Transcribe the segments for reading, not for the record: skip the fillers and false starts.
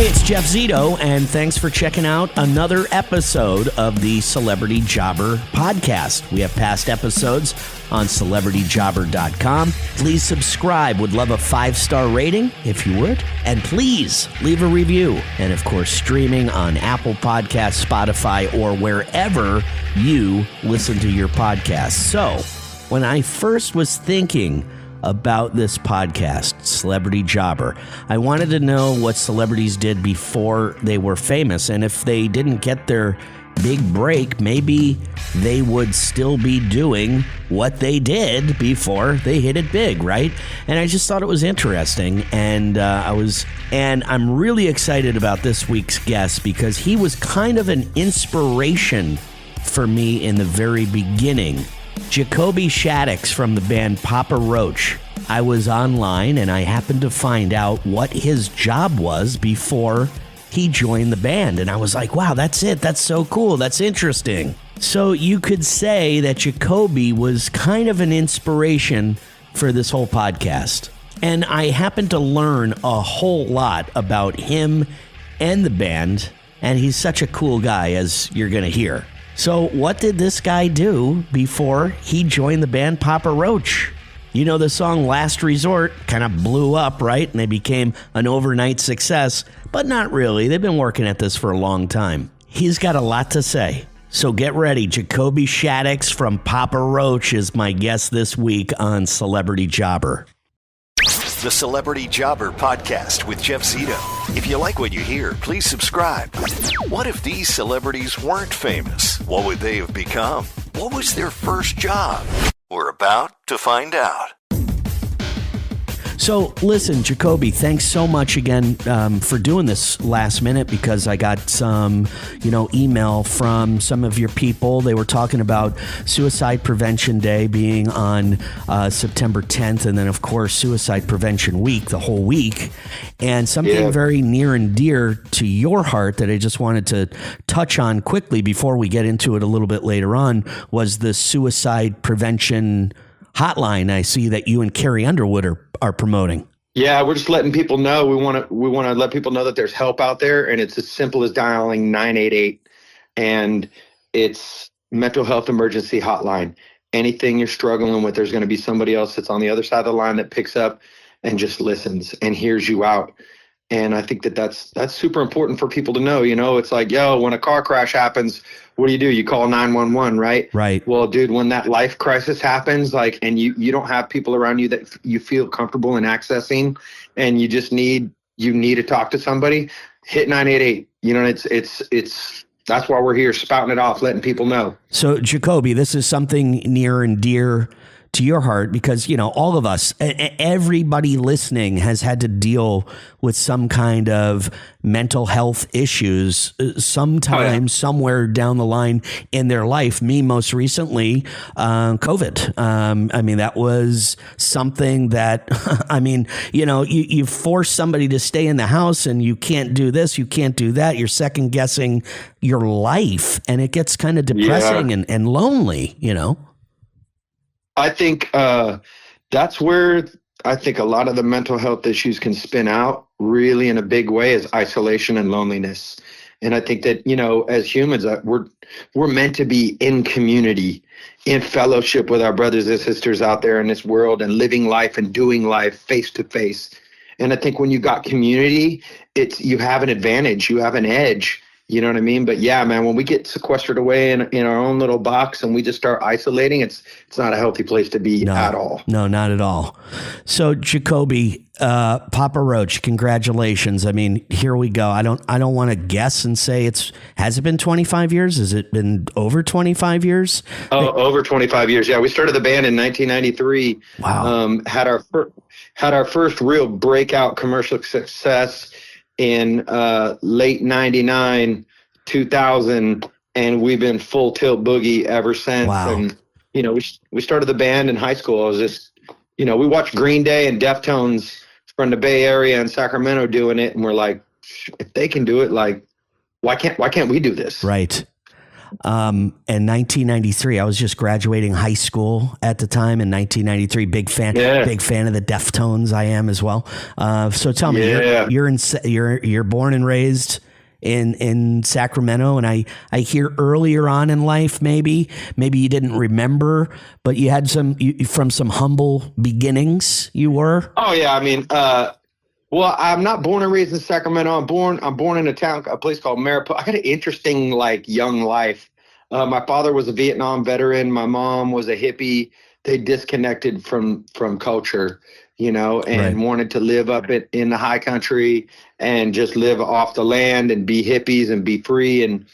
Hey, it's Jeff Zito, and thanks for checking out another episode of the Celebrity Jobber podcast. We have past episodes on celebrityjobber.com. Please subscribe. Would love a 5-star rating if you would. And please leave a review. And of course, streaming on Apple Podcasts, Spotify, or wherever you listen to your podcasts. So, when I first was thinking about this podcast, Celebrity Jobber, I wanted to know what celebrities did before they were famous. And if they didn't get their big break, maybe they would still be doing what they did before they hit it big, right? And I just thought it was interesting. And I'm really excited about this week's guest because he was kind of an inspiration for me in the very beginning. Jacoby Shaddix from the band Papa Roach. I was online and I happened to find out what his job was before he joined the band. And I was like, wow, that's it. That's so cool. That's interesting. So you could say that Jacoby was kind of an inspiration for this whole podcast. And I happened to learn a whole lot about him and the band. And he's such a cool guy, as you're going to hear. So what did this guy do before he joined the band Papa Roach? You know, the song Last Resort kind of blew up, right? And they became an overnight success, but not really. They've been working at this for a long time. He's got a lot to say. So get ready. Jacoby Shaddix from Papa Roach is my guest this week on Celebrity Jobber. The Celebrity Jobber podcast with Jeff Zito. If you like what you hear, please subscribe. What if these celebrities weren't famous? What would they have become? What was their first job? We're about to find out. So listen, Jacoby, thanks so much again for doing this last minute because I got some, email from some of your people. They were talking about Suicide Prevention Day being on September 10th, and then of course Suicide Prevention Week, the whole week, and something very near and dear to your heart that I just wanted to touch on quickly before we get into it a little bit later on was the Suicide Prevention Hotline. I see that you and Carrie Underwood are promoting. Yeah, we're just letting people know. We want to let people know that there's help out there, and it's as simple as dialing 988, and it's mental health emergency hotline. Anything you're struggling with, there's going to be somebody else that's on the other side of the line that picks up and just listens and hears you out. And I think that's super important for people to know. It's like, when a car crash happens, what do? You call 911, right? Right. Well, dude, when that life crisis happens, and you don't have people around you that you feel comfortable in accessing, and you just need to talk to somebody, hit 988. It's that's why we're here, spouting it off, letting people know. So, Jacoby, this is something near and dear to your heart because, all of us, everybody listening has had to deal with some kind of mental health issues sometime, somewhere down the line in their life. Me, most recently, COVID. That was something that, you force somebody to stay in the house and you can't do this, you can't do that. You're second guessing your life and it gets kind of depressing and lonely, I think that's where I think a lot of the mental health issues can spin out really in a big way is isolation and loneliness. And I think that, as humans, we're meant to be in community, in fellowship with our brothers and sisters out there in this world and living life and doing life face to face. And I think when you got community, you have an advantage, you have an edge. You know what I mean? But yeah, man, when we get sequestered away in our own little box and we just start isolating, it's not a healthy place to be at all. No, not at all. So Jacoby, Papa Roach, congratulations. Here we go. I don't want to guess and say has it been 25 years? Has it been over 25 years? Oh, over 25 years. Yeah. We started the band in 1993. Wow. Had our first real breakout commercial success in late 99, 2000, and we've been full tilt boogie ever since. Wow. And, we started the band in high school. I was just, we watched Green Day and Deftones from the Bay Area and Sacramento doing it. And we're like, if they can do it, why can't we do this? Right. In 1993, I was just graduating high school at the time in 1993. Big fan of the Deftones. I am as well. So tell me, you're born and raised in Sacramento, and I hear earlier on in life, maybe you didn't remember, but you had from some humble beginnings. You were. Oh yeah, I mean, well, I'm not born and raised in Sacramento. I'm born in a place called Mariposa. I had an interesting young life. My father was a Vietnam veteran. My mom was a hippie. They disconnected from culture, and wanted to live up in the high country and just live off the land and be hippies and be free. And,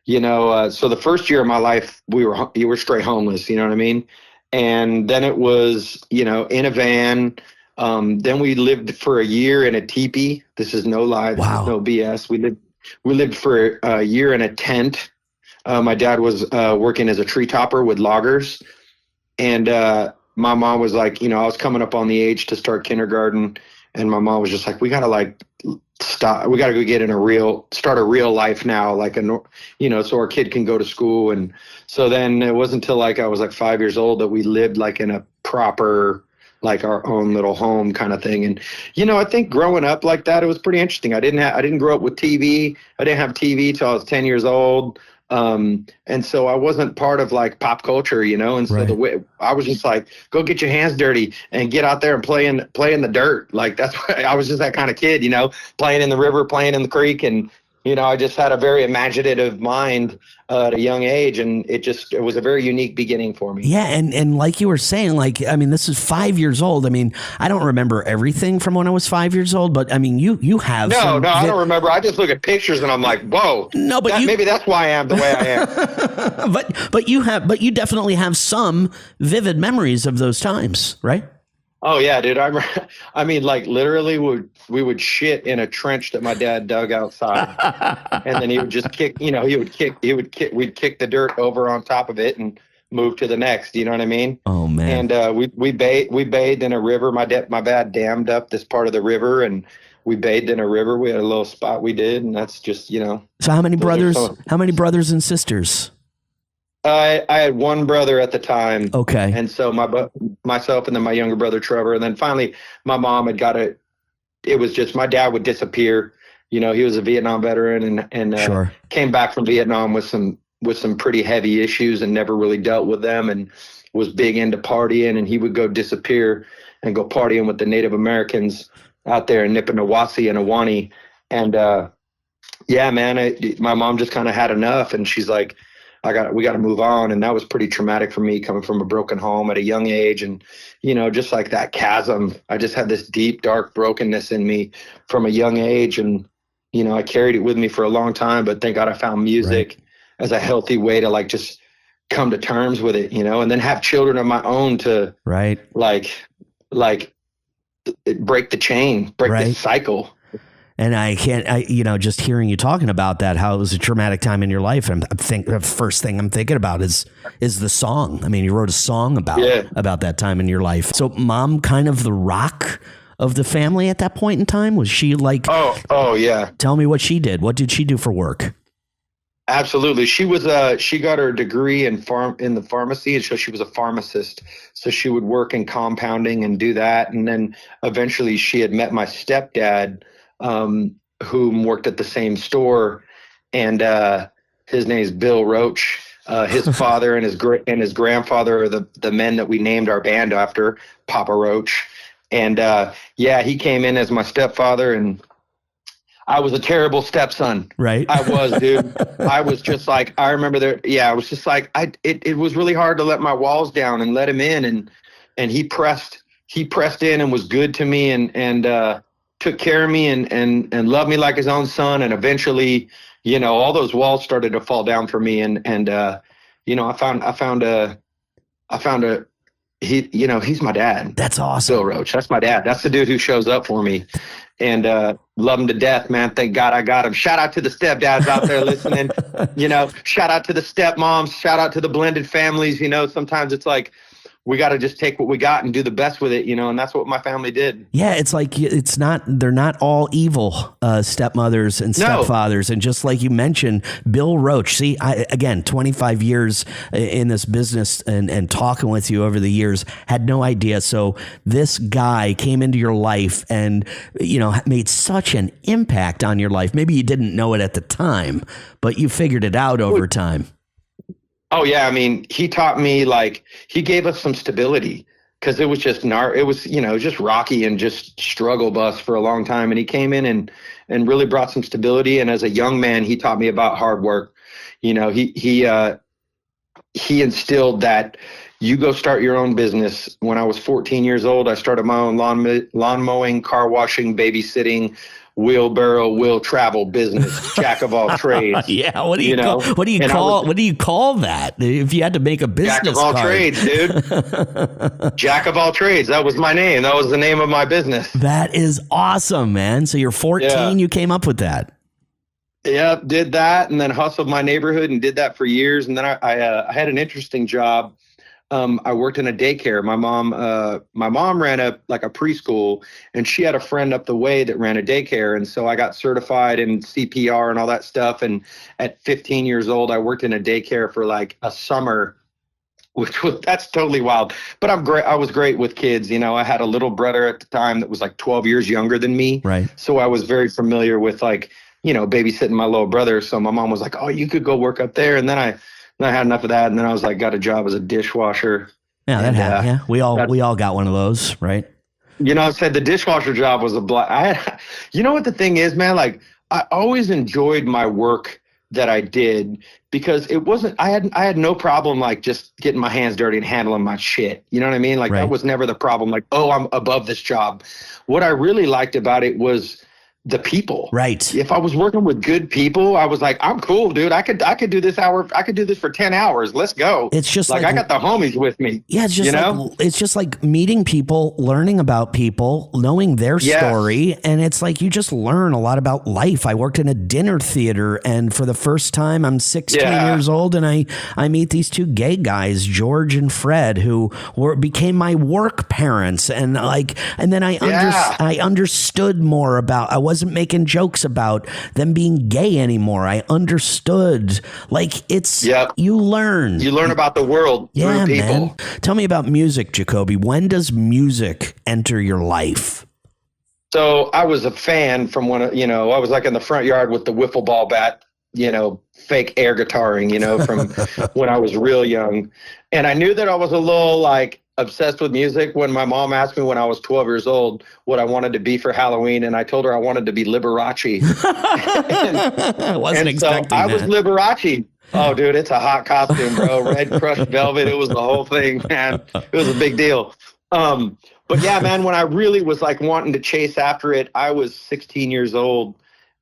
so the first year of my life, you were straight homeless, you know what I mean? And then it was, in a van. Then we lived for a year in a teepee. This is no lie. This is no BS. We lived for a year in a tent. My dad was working as a tree topper with loggers. And my mom was like, I was coming up on the age to start kindergarten. And my mom was just like, we got to stop. We got to go start a real life now. So our kid can go to school. And so then it wasn't until I was 5 years old that we lived in a proper, our own little home kind of thing. And, I think growing up like that, it was pretty interesting. I didn't grow up with TV. I didn't have TV till I was 10 years old. And so I wasn't part of pop culture, and so the way I was just go get your hands dirty and get out there and play in the dirt. That's why I was just that kind of kid, playing in the river, playing in the creek. And, I just had a very imaginative mind at a young age, and it was a very unique beginning for me. Yeah. And like you were saying, this is 5 years old. I mean, I don't remember everything from when I was 5 years old, but I mean, you have. No, I don't remember. I just look at pictures and I'm like, whoa, no, but maybe that's why I am the way I am. but you definitely have some vivid memories of those times, right? Oh yeah, dude. I mean, literally we would shit in a trench that my dad dug outside, and then he would just kick. We'd kick the dirt over on top of it and move to the next. You know what I mean? Oh man. And we bathed in a river. My dad dammed up this part of the river, and we bathed in a river. We had a little spot we did, and that's just So how many brothers? How many brothers and sisters? I had one brother at the time. Okay. And so myself and then my younger brother, Trevor. And then finally my mom had it was just, my dad would disappear. He was a Vietnam veteran and came back from Vietnam with some pretty heavy issues and never really dealt with them, and was big into partying, and he would go disappear and go partying with the Native Americans out there in Nippanawasi and Awani. And my mom just kind of had enough, and she's like, we got to move on. And that was pretty traumatic for me, coming from a broken home at a young age. And, just that chasm, I just had this deep, dark brokenness in me from a young age. And, I carried it with me for a long time, but thank God I found music as a healthy way to just come to terms with it, and then have children of my own to break the chain, break the cycle. And just hearing you talking about that, how it was a traumatic time in your life. And the first thing I'm thinking about is the song. I mean, you wrote a song about that time in your life. So mom, kind of the rock of the family at that point in time? Was she oh yeah. Tell me what she did. What did she do for work? Absolutely. She was she got her degree in the pharmacy, and so she was a pharmacist. So she would work in compounding and do that. And then eventually she had met my stepdad, who worked at the same store, and his name is Bill Roach. His father and his grandfather are the men that we named our band after, Papa Roach. And he came in as my stepfather, and I was a terrible stepson. Right. I was, dude. I was just I remember I was just it was really hard to let my walls down and let him in, and he pressed in and was good to me, and took care of me and loved me like his own son. And eventually, all those walls started to fall down for me. And I found he's my dad. That's awesome. Bill Roach. That's my dad. That's the dude who shows up for me, and love him to death, man. Thank God I got him. Shout out to the stepdads out there listening, shout out to the stepmoms, shout out to the blended families. Sometimes it's we got to just take what we got and do the best with it, and that's what my family did. Yeah, it's like they're not all evil stepmothers and stepfathers. And just like you mentioned, Bill Roach, see, again, 25 years in this business and talking with you over the years, had no idea. So this guy came into your life and, made such an impact on your life. Maybe you didn't know it at the time, but you figured it out over time. Oh yeah. I mean, he taught me, he gave us some stability, because it was just just rocky and just struggle bus for a long time. And he came in and really brought some stability. And as a young man, he taught me about hard work. He instilled that you go start your own business. When I was 14 years old, I started my own lawn mowing, car washing, babysitting, wheelbarrow will travel business, jack of all trades. Yeah, what do you call that if you had to make a business jack of all card? Trades, dude. Jack of all trades. That was my name. That was the name of my business. That is awesome, man. So you're 14, you came up with that. Yeah, did that, and then hustled my neighborhood and did that for years. And then I had an interesting job. I worked in a daycare. My mom ran a preschool, and she had a friend up the way that ran a daycare. And so I got certified in CPR and all that stuff. And at 15 years old, I worked in a daycare for a summer, that's totally wild. But I was great with kids. I had a little brother at the time that was 12 years younger than me. Right. So I was very familiar with babysitting my little brother. So my mom was like, "Oh, you could go work up there." And then I had enough of that, and then I was got a job as a dishwasher. Yeah, that happened. Yeah, we all got one of those, right? I said the dishwasher job was a blast. What the thing is, man? I always enjoyed my work that I did, because it wasn't. I had no problem just getting my hands dirty and handling my shit. You know what I mean? Right. That was never the problem. Oh, I'm above this job. What I really liked about it was the people. Right. If I was working with good people, I was I'm cool, dude. I could do this hour. I could do this for 10 hours. Let's go. It's just I got the homies with me. Yeah. It's just it's just meeting people, learning about people, knowing their story. And it's you just learn a lot about life. I worked in a dinner theater, and for the first time, I'm 16 years old, and I meet these two gay guys, George and Fred, who became my work parents. And and then I understood more about, I wasn't making jokes about them being gay anymore. I understood. You learn about the world through people. Man. Tell me about music, Jacoby. When does music enter your life? So I was a fan from when, I was in the front yard with the wiffle ball bat, fake air guitaring, from when I was real young. And I knew that I was a little obsessed with music when my mom asked me when I was 12 years old what I wanted to be for Halloween, and I told her I wanted to be Liberace. I wasn't expecting I was Liberace. Oh, dude, it's a hot costume, bro. Red crushed velvet. It was the whole thing, man. It was a big deal. But yeah, man, when I really was wanting to chase after it, I was 16 years old,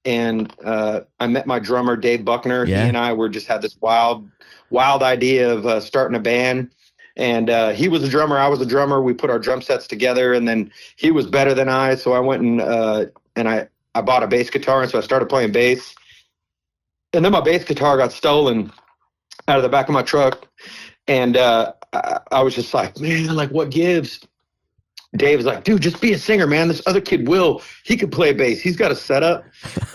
and I met my drummer, Dave Buckner. Yeah. He and I had this wild idea of starting a band. And he was a drummer. I was a drummer. We put our drum sets together, and then he was better than I. So I went and I bought a bass guitar, and so I started playing bass. And then my bass guitar got stolen out of the back of my truck, and I was just man, what gives? Dave was dude, just be a singer, man. This other kid he could play bass. He's got a setup.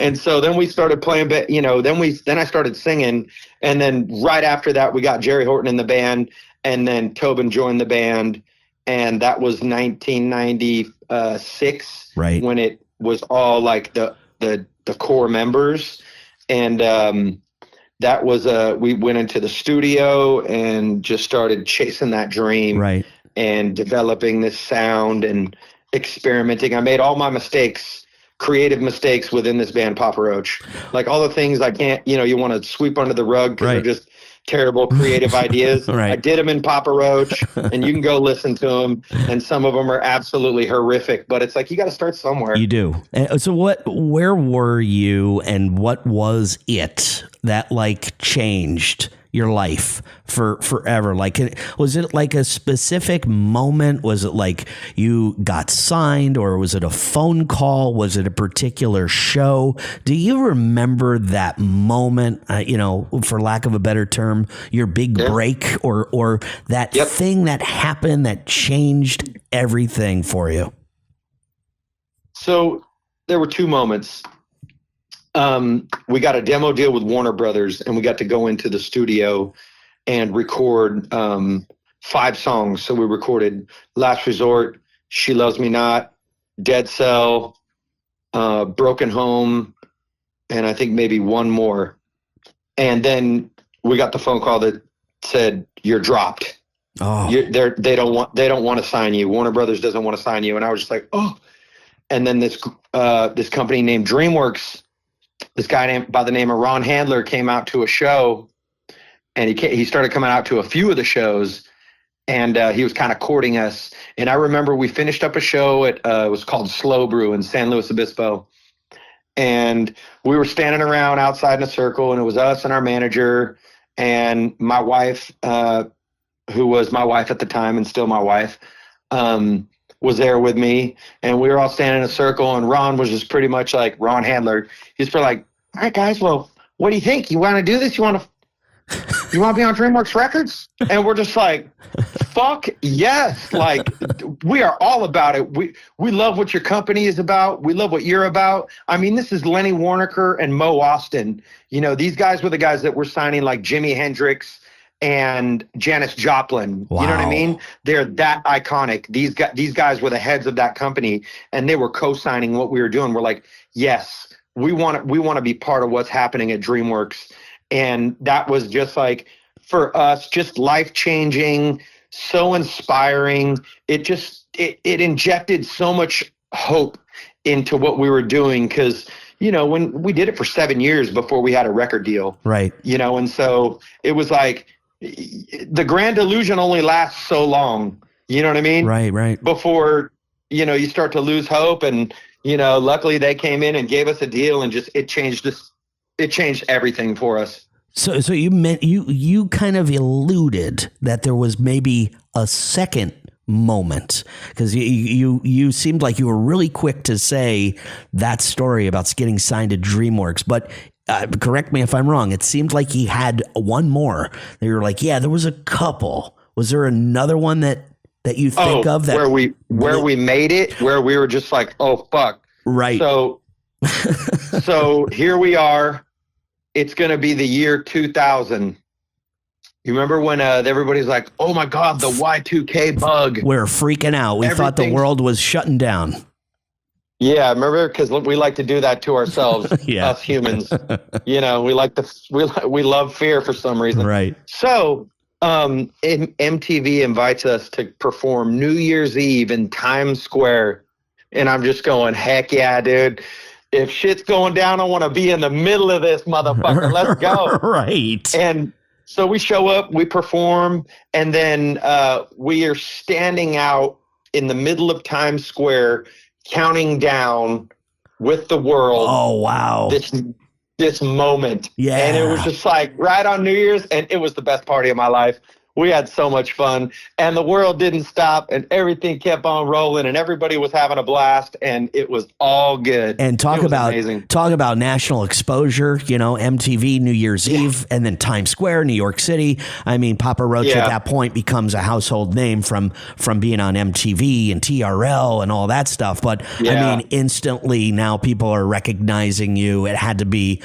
And so then we started playing, then I started singing, and then right after that, we got Jerry Horton in the band. And then Tobin joined the band, and that was 1996, right, when it was all the core members. And that was we went into the studio and just started chasing that dream, right, and developing this sound and experimenting. I made all my creative mistakes within this band, Papa Roach. All the things I can't, you want to sweep under the rug because they're just terrible creative ideas. Right. I did them in Papa Roach, and you can go listen to them, and some of them are absolutely horrific, but it's you got to start somewhere. You do. So where were you, and what was it that changed your life for forever? Like, was it like a specific moment? Was it like you got signed, or was it a phone call? Was it a particular show? Do you remember that moment, for lack of a better term, your big break, or that thing that happened that changed everything for you? So there were two moments. We got a demo deal with Warner Brothers, and we got to go into the studio and record 5 songs. So we recorded Last Resort, She Loves Me Not, Dead Cell, Broken Home, and I think maybe one more. And then we got the phone call that said, "You're dropped. Oh, they don't want to sign you. Warner Brothers doesn't want to sign you." And I was just like, "Oh." And then this company named DreamWorks, this guy by the name of Ron Handler came out to a show, and he started coming out to a few of the shows, and he was kind of courting us. And I remember we finished up a show it was called Slow Brew in San Luis Obispo, and we were standing around outside in a circle, and it was us and our manager and my wife, who was my wife at the time and still my wife, was there with me, and we were all standing in a circle, and Ron was just pretty much like, Ron Handler, he's pretty like, "All right, guys, well, what do you think? You want to do this? You want to be on DreamWorks Records?" And we're just like, fuck yes. Like, we are all about it. We love what your company is about. We love what you're about. I mean, this is Lenny Waronker and Mo Austin. These guys were the guys that were signing like Jimi Hendrix and Janis Joplin. Wow. You know what I mean? They're that iconic. These guys were the heads of that company, and they were co-signing what we were doing. We're like, yes, we want to be part of what's happening at DreamWorks. And that was just like, for us, just life-changing, so inspiring. It injected so much hope into what we were doing, because when we did it for 7 years before we had a record deal, right? And so it was like, the grand illusion only lasts so long. You know what I mean? Right. Before, you start to lose hope, and, luckily they came in and gave us a deal, and just, it changed everything for us. So you kind of alluded that there was maybe a second moment, because you seemed like you were really quick to say that story about getting signed to DreamWorks, but correct me if I'm wrong, it seemed like he had one more. They were like, yeah, there was a couple. Was there another one that you think of that where we made it, where we were just like, oh fuck, right? So here we are. It's going to be the year 2000. You remember when everybody's like, oh my God, the Y2K bug. We're freaking out. We thought the world was shutting down. Yeah, remember? Because we like to do that to ourselves, us humans. We love fear for some reason. Right. So MTV invites us to perform New Year's Eve in Times Square. And I'm just going, heck yeah, dude. If shit's going down, I want to be in the middle of this motherfucker. Let's go. Right. And so we show up, we perform, and then we are standing out in the middle of Times Square, counting down with the world. Oh, wow. This moment. Yeah. And it was just like right on New Year's, and it was the best party of my life. We had so much fun, and the world didn't stop, and everything kept on rolling, and everybody was having a blast, and it was all good. And talk about national exposure, MTV New Year's Eve, and then Times Square, New York City. I mean, Papa Roach at that point becomes a household name from being on MTV and TRL and all that stuff. But I mean, instantly now people are recognizing you. It had to be.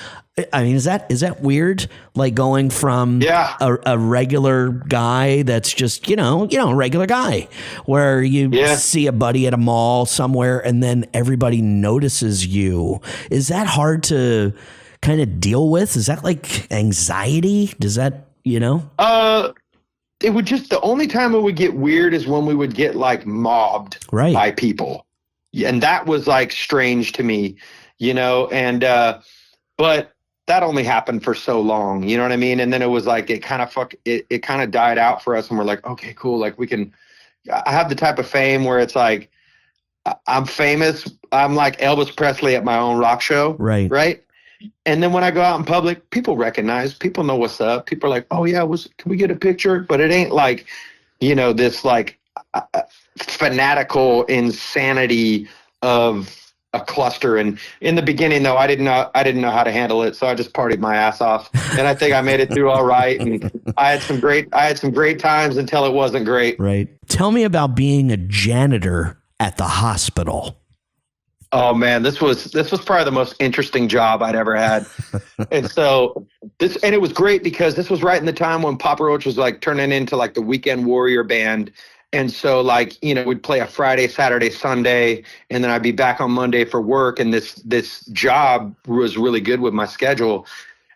I mean, is that weird? Like going from a regular guy that's just, a regular guy, where you see a buddy at a mall somewhere and then everybody notices you. Is that hard to kind of deal with? Is that like anxiety? Does that, It would just, the only time it would get weird is when we would get like mobbed by people. And that was like strange to me, but that only happened for so long, you know what I mean? And then it was like, it kind of died out for us, and we're like, okay, cool. Like I have the type of fame where it's like, I'm famous. I'm like Elvis Presley at my own rock show. Right. Right. And then when I go out in public, people recognize, people know what's up. People are like, oh yeah, can we get a picture? But it ain't like, this like fanatical insanity of a cluster. And in the beginning though, I didn't know how to handle it. So I just partied my ass off, and I think I made it through all right. And I had some great times until it wasn't great. Right. Tell me about being a janitor at the hospital. Oh man, this was probably the most interesting job I'd ever had. And it was great because this was right in the time when Papa Roach was like turning into like the weekend warrior band. And so like, we'd play a Friday, Saturday, Sunday, and then I'd be back on Monday for work. And this job was really good with my schedule.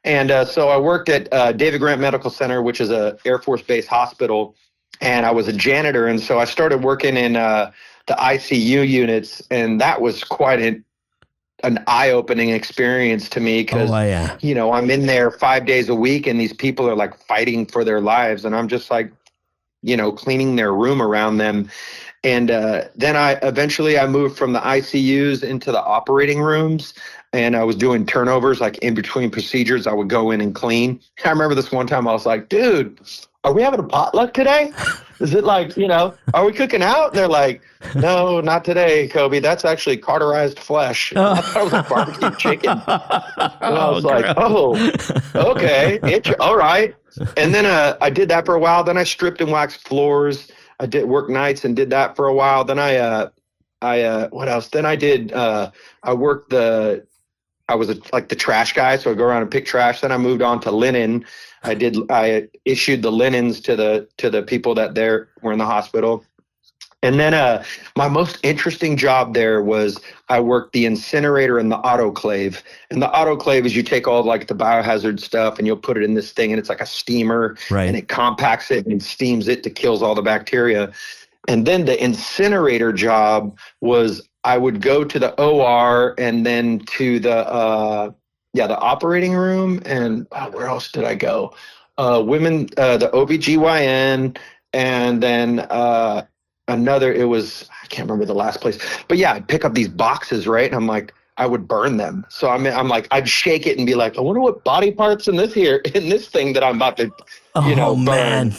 And so I worked at David Grant Medical Center, which is a Air Force Base hospital. And I was a janitor. And so I started working in the ICU units, and that was quite an eye-opening experience to me because, I'm in there 5 days a week, and these people are like fighting for their lives, and I'm just like, cleaning their room around them. And then I moved from the ICUs into the operating rooms, and I was doing turnovers, like in between procedures, I would go in and clean. I remember this one time I was like, dude, are we having a potluck today? Is it like, are we cooking out? And they're like, no, not today, Kobe. That's actually cauterized flesh. I thought it was like barbecue chicken. And I was like, oh, okay. All right. And then I did that for a while. Then I stripped and waxed floors. I did work nights and did that for a while. Then what else? Then I was like the trash guy. So I'd go around and pick trash. Then I moved on to linen. I issued the linens to the people that were in the hospital. And then my most interesting job there was I worked the incinerator and the autoclave. And the autoclave is you take all like the biohazard stuff and you'll put it in this thing, and it's like a steamer, right, and it compacts it and steams it to kills all the bacteria. And then the incinerator job was I would go to the OR and then to the operating room, and where else did I go? The OBGYN, and then I can't remember the last place, but yeah, I'd pick up these boxes, right? And I'm like, I would burn them. So I'm like, I'd shake it and be like, I wonder what body parts in this thing that I'm about to, burn. Man.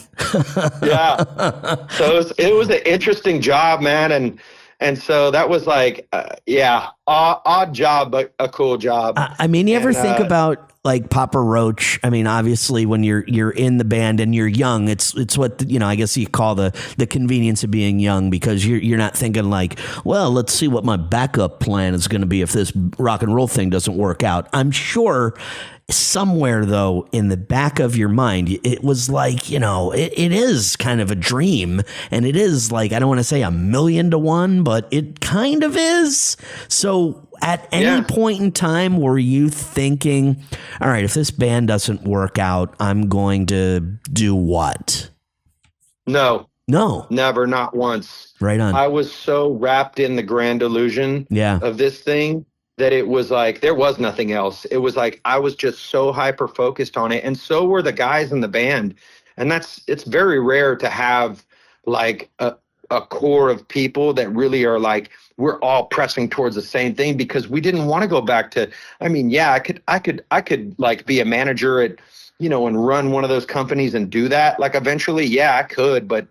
Yeah. So it was an interesting job, man. And so that was like, odd job, but a cool job. I mean, you ever think about like Papa Roach? I mean, obviously when you're in the band and you're young, it's what, I guess you call the convenience of being young, because you're not thinking like, well, let's see what my backup plan is going to be if this rock and roll thing doesn't work out. I'm sure somewhere though in the back of your mind it was like, it is kind of a dream, and it is like, I don't want to say 1,000,000 to 1, but it kind of is. So at any point in time were you thinking, all right, if this band doesn't work out, I'm going to do what? No, never, not once. Right on. I was so wrapped in the grand illusion of this thing that it was like there was nothing else. It was like I was just so hyper focused on it, and so were the guys in the band. And it's very rare to have like a core of people that really are like, we're all pressing towards the same thing, because we didn't want to go back to, I could like be a manager at, and run one of those companies and do that. Like eventually, I could, but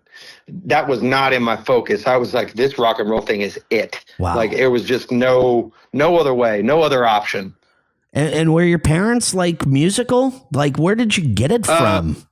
that was not in my focus. I was like, this rock and roll thing is it. Wow. Like it was just no other way, no other option. And were your parents like musical? Like, where did you get it from?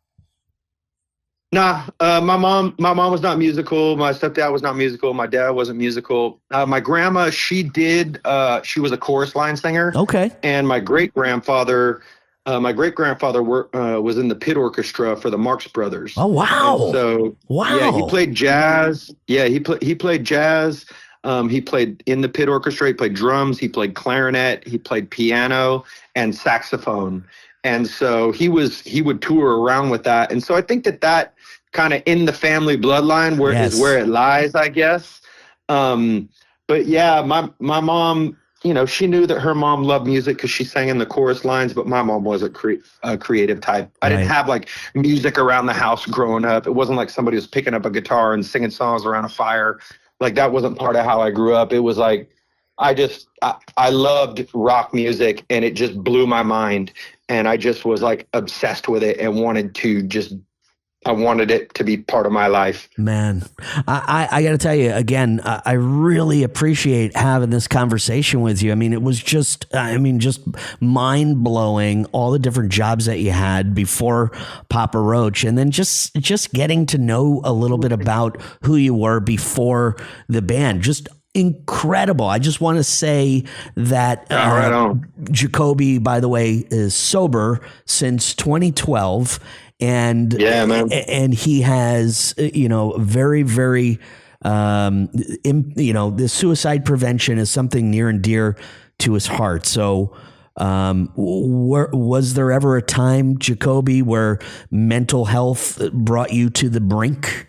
Nah, my mom was not musical. My stepdad was not musical. My dad wasn't musical. My grandma, she was a chorus line singer. Okay. And my great grandfather was in the pit orchestra for the Marx Brothers. Oh wow! And so yeah, he played jazz. Yeah, he played jazz. He played in the pit orchestra. He played drums. He played clarinet. He played piano and saxophone. And so he would tour around with that. And so I think that kind of in the family bloodline is where it lies, I guess. But yeah, my mom, she knew that her mom loved music because she sang in the chorus lines, but my mom wasn't a creative type. I didn't have like music around the house growing up. It wasn't like somebody was picking up a guitar and singing songs around a fire. Like that wasn't part of how I grew up. It was like, I loved rock music, and it just blew my mind. And I just was like obsessed with it and I wanted it to be part of my life. Man, I got to tell you again, I really appreciate having this conversation with you. I mean, it was just mind blowing, all the different jobs that you had before Papa Roach, and then just getting to know a little bit about who you were before the band. Just incredible. I just want to say that right on. Jacoby, by the way, is sober since 2012. And yeah, man. And he has, very, very, the suicide prevention is something near and dear to his heart. So, was there ever a time, Jacoby, where mental health brought you to the brink?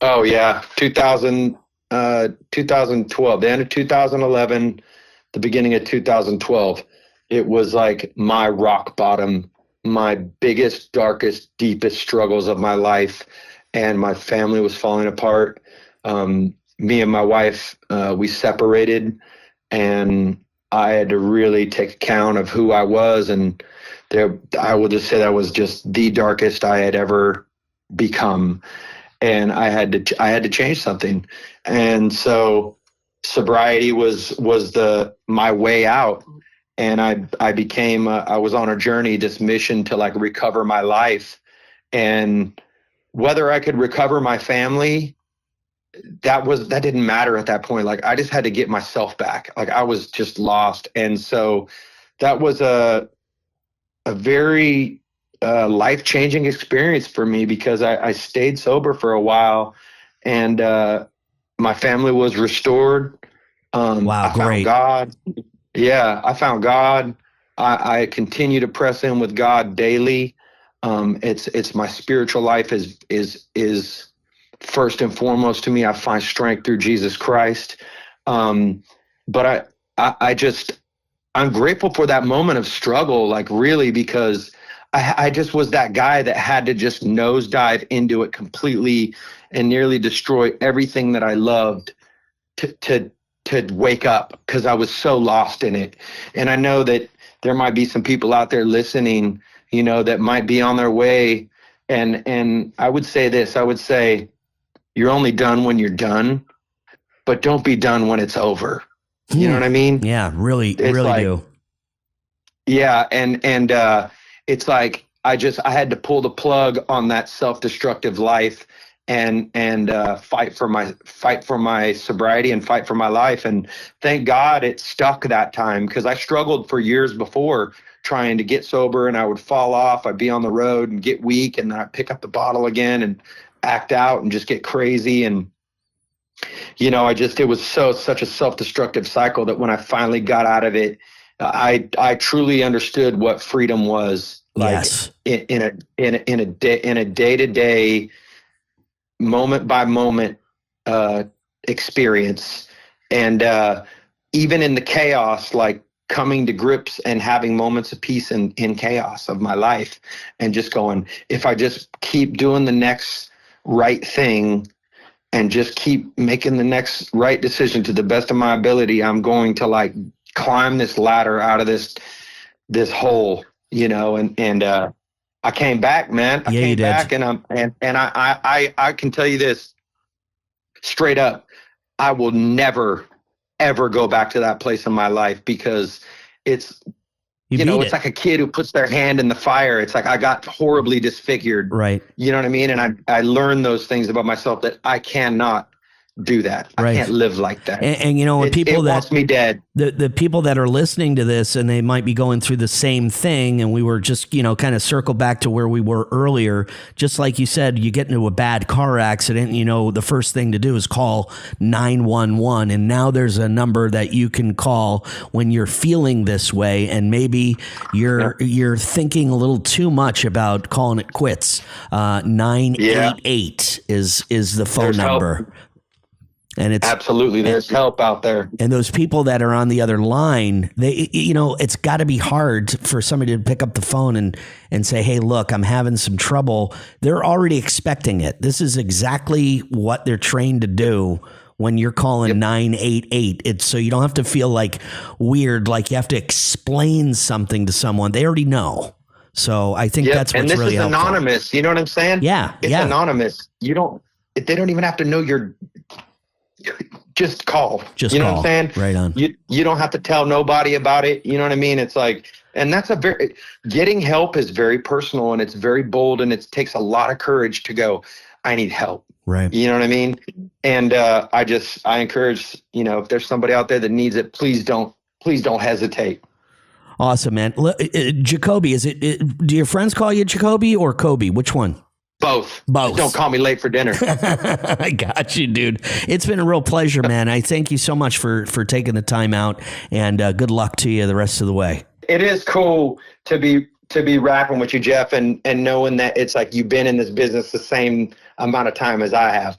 Oh yeah. 2012, the end of 2011, the beginning of 2012, it was like my rock bottom, my biggest, darkest, deepest struggles of my life, and my family was falling apart. Me and my wife, we separated, and I had to really take account of who I was. And I will just say that was just the darkest I had ever become. And I had to change something. And so sobriety was my way out. And I became, I was on a journey, this mission to like recover my life. And whether I could recover my family, that didn't matter at that point. Like I just had to get myself back. Like I was just lost. And so that was a very life-changing experience for me, because I stayed sober for a while, and my family was restored. Wow, great. Found God. Yeah, I found God. I continue to press in with God daily. It's my spiritual life is first and foremost to me. I find strength through Jesus Christ. But I'm grateful for that moment of struggle, like really, because I just was that guy that had to just nosedive into it completely and nearly destroy everything that I loved to wake up, because I was so lost in it. And I know that there might be some people out there listening, that might be on their way. And I would say this, I would say, you're only done when you're done, but don't be done when it's over. You know what I mean? Yeah, really do. Yeah. And it's like, I had to pull the plug on that self-destructive life and fight for my sobriety and fight for my life. And thank God it stuck that time, because I struggled for years before trying to get sober, and I would fall off. I'd be on the road and get weak, and then I'd pick up the bottle again and act out and just get crazy. And, it was such a self-destructive cycle that when I finally got out of it, I truly understood what freedom was. Like, yes. in a day-to-day, moment by moment experience. And even in the chaos, like coming to grips and having moments of peace in chaos of my life, and just going, if I just keep doing the next right thing and just keep making the next right decision to the best of my ability, I'm going to like climb this ladder out of this hole, and I came back, man. I came back, and I can tell you this straight up. I will never, ever go back to that place in my life, because it's, it's like a kid who puts their hand in the fire. It's like I got horribly disfigured. Right. You know what I mean? And I learned those things about myself, that I cannot do that. Right. I can't live like that. And when people that wants me dead, the people that are listening to this, and they might be going through the same thing, and we were just, kind of circle back to where we were earlier. Just like you said, you get into a bad car accident, the first thing to do is call 911. And now there's a number that you can call when you're feeling this way, and maybe you're thinking a little too much about calling it quits. 988 is the phone There's number. Help. And it's absolutely, there's help out there. And those people that are on the other line, they, it's got to be hard for somebody to pick up the phone and say, hey, look, I'm having some trouble. They're already expecting it. This is exactly what they're trained to do when you're calling 988. It's so you don't have to feel like weird, like you have to explain something to someone. They already know. So I think that's what's really helpful. And this is anonymous. You know what I'm saying? Yeah. It's anonymous. They don't even have to know just call. You know what I'm saying? Right on. You don't have to tell nobody about it. You know what I mean? It's like, and that's getting help is very personal and it's very bold and it takes a lot of courage to go, I need help. Right. You know what I mean? And I encourage, if there's somebody out there that needs it, please don't hesitate. Awesome, man. Jacoby, do your friends call you Jacoby or Kobe? Which one? Both. Just don't call me late for dinner. I got you, dude. It's been a real pleasure, man. I thank you so much for taking the time out, and good luck to you the rest of the way. It is cool to be rapping with you, Jeff, and knowing that it's like you've been in this business the same amount of time as I have.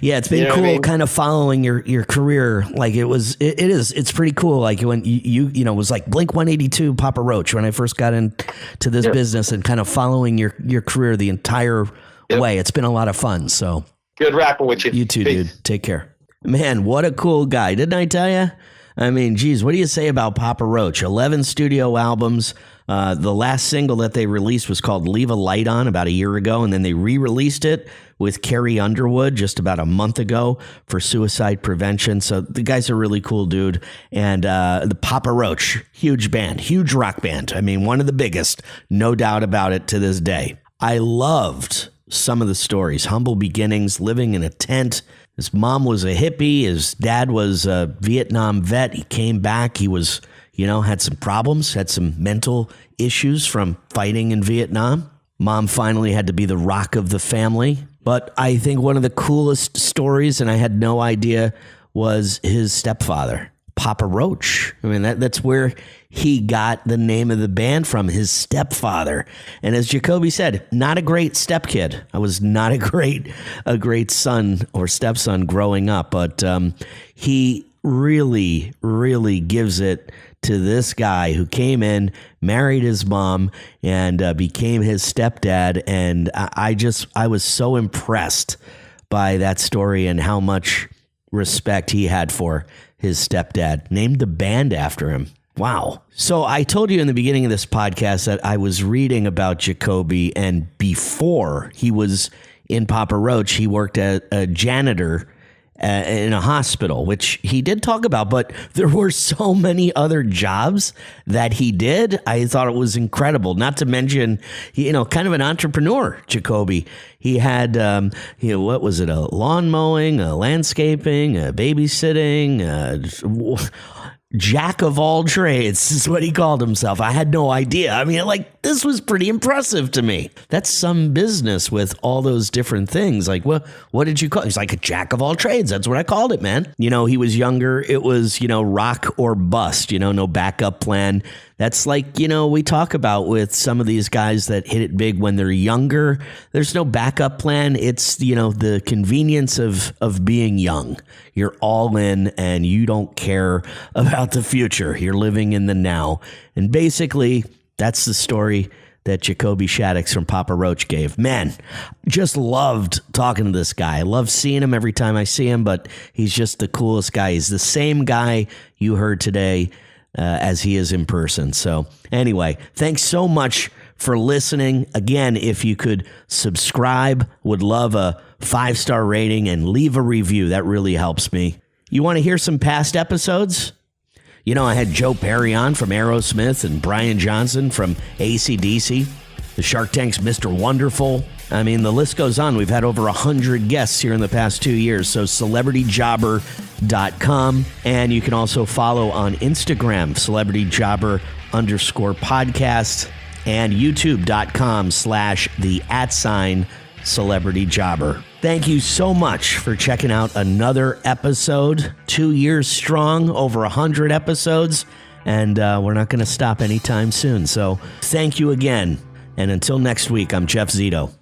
Yeah, it's been cool kind of following your career. Like it's pretty cool. Like when you it was like Blink 182, Papa Roach when I first got into this business and kind of following your career the entire way. It's been a lot of fun. So good rapping with you. You too, dude. Take care. Man, what a cool guy. Didn't I tell you? I mean, geez, what do you say about Papa Roach? 11 studio albums. The last single that they released was called Leave a Light On about a year ago, and then they re-released it with Carrie Underwood just about a month ago for suicide prevention. So the guy's a really cool dude. And the Papa Roach, huge band, huge rock band. I mean, one of the biggest, no doubt about it to this day. I loved some of the stories. Humble beginnings, living in a tent. His mom was a hippie. His dad was a Vietnam vet. He came back. He was, had some problems, had some mental issues from fighting in Vietnam. Mom finally had to be the rock of the family. But I think one of the coolest stories, and I had no idea, was his stepfather, Papa Roach. I mean, that's where he got the name of the band from, his stepfather. And as Jacoby said, not a great stepkid. I was not a great son or stepson growing up, but he really, really gives it to this guy who came in, married his mom, and became his stepdad. And I was so impressed by that story and how much respect he had for his stepdad. Named the band after him. Wow. So I told you in the beginning of this podcast that I was reading about Jacoby, and before he was in Papa Roach, he worked as a janitor in a hospital, which he did talk about, but there were so many other jobs that he did. I thought it was incredible. Not to mention, kind of an entrepreneur, Jacoby. He had, what was it? A lawn mowing, a landscaping, a babysitting, jack of all trades is what he called himself. I had no idea. I mean, this was pretty impressive to me. That's some business with all those different things. Like, well, what did you call it? He's like a jack of all trades. That's what I called it, man. He was younger. It was, rock or bust, no backup plan. That's like, we talk about with some of these guys that hit it big when they're younger. There's no backup plan. It's, the convenience of being young. You're all in and you don't care about the future. You're living in the now. And basically, that's the story that Jacoby Shaddix from Papa Roach gave. Man, just loved talking to this guy. I love seeing him every time I see him, but he's just the coolest guy. He's the same guy you heard today as he is in person. So anyway, thanks so much for listening. Again, if you could subscribe, would love a 5-star rating and leave a review. That really helps me. You want to hear some past episodes? I had Joe Perry on from Aerosmith and Brian Johnson from AC/DC, the Shark Tank's Mr. Wonderful. I mean, the list goes on. We've had over 100 guests here in the past 2 years. So celebrityjobber.com. And you can also follow on Instagram, celebrityjobber_podcast, and youtube.com/the@celebrityjobber. Thank you so much for checking out another episode. 2 years strong, over 100 episodes, and we're not going to stop anytime soon. So thank you again. And until next week, I'm Jeff Zito.